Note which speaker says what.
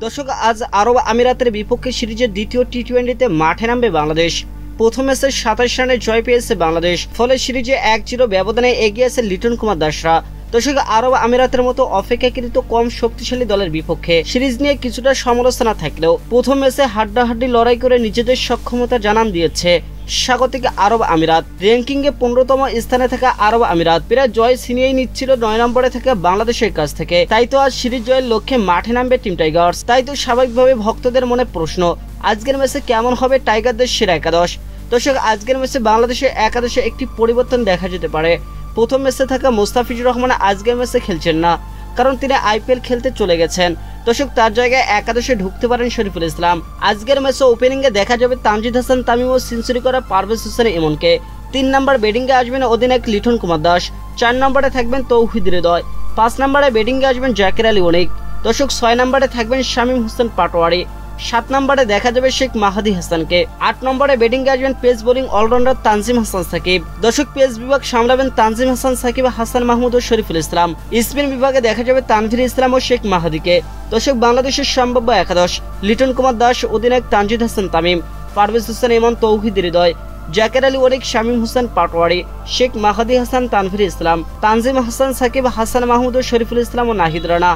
Speaker 1: দর্শক, আজ আরব আমিরাতের বিপক্ষে সিরিজের দ্বিতীয় টি-20তে মাঠে নামবে বাংলাদেশ। প্রথম ম্যাচে 27 রানে জয় পেয়েছে বাংলাদেশ, ফলে সিরিজে 1-0 ব্যবধানে এগিয়ে আছে লিটন কুমার দাসরা। দর্শক, আরব আমিরাতের মতো অপেক্ষাকৃত কম শক্তিশালী দলের বিপক্ষে সিরিজ নিয়ে কিছুটা সমালোচনা থাকলেও প্রথম ম্যাচে হাড্ডাহাড্ডি লড়াই করে নিজেদের সক্ষমতা জানান দিয়েছে স্বাগতিক আরব আমিরাত। র্যাঙ্কিংয়ে 15তম স্থানে থাকা আরব আমিরাত প্রায় জয় ছিনিয়েই নিচ্ছিল 9 নম্বরে থাকা বাংলাদেশের কাছ থেকে। তাই তো আজ সিরিজ জয়ের লক্ষ্যে মাঠে নামবে টিম টাইগার্স। তাই তো স্বাভাবিকভাবে ভক্তদের মনে প্রশ্ন, আজকের ম্যাচে কেমন হবে টাইগারদের সেরা একাদশ। দর্শক, আজকের ম্যাচে বাংলাদেশের একাদশে একটি পরিবর্তন দেখা যেতে পারে। প্রথম ম্যাচে থাকা মোস্তাফিজুর রহমান আজকের ম্যাচে খেলছেন না, কারণ তিনি আইপিএল খেলতে চলে গেছেন। দর্শক, তার জায়গায় একাদশে ঢুকতে পারেন শরীফুল ইসলাম। আজকের ম্যাচে ওপেনিংয়ে দেখা যাবে তানজিদ হাসান তামিম ও সেঞ্চুরি করা পারভেজ হোসেন ইমনকে। 3 নম্বর ব্যাটিংয়ে আসবেন অধিনায়ক লিটন কুমার দাস। 4 নম্বরে থাকবেন তৌহিদ হৃদয়। 5 নম্বরে ব্যাটিংয়ে আসবেন জাকির আলী অনিক। দর্শক, 6 নম্বরে থাকবেন শামীম হোসেন পাটোয়ারি। 7 নম্বরে দেখা যাবে শেখ মাহাদি হাসানকে। 8 নম্বরে ব্যাটিংয়ে আসবেন pace bowling allrounder Tanzim Hasan Sakib. দর্শক, পেস বিভাগ সামলাবেন তানজিম হাসান সাকিব, হাসান মাহমুদ ও শরীফুল ইসলাম। স্পিন বিভাগে দেখা যাবে তানভীর ইসলাম ও শেখ মাহাদিকে। দর্শক, বাংলাদেশের সম্ভাব্য একাদশ: লিটন কুমার দাস, অধিনায়ক তানজিদ হাসান তামিম, পারভেজ হোসেন ইমন, তৌহিদ হৃদয়, জাকির আলী অনিক, শামীম হোসেন পাটোয়ারি, শেখ মাহাদি হাসান, তানভীর ইসলাম, তানজিম হাসান সাকিব, হাসান মাহমুদ ও শরীফুল ইসলাম ও নাহিদ রানা।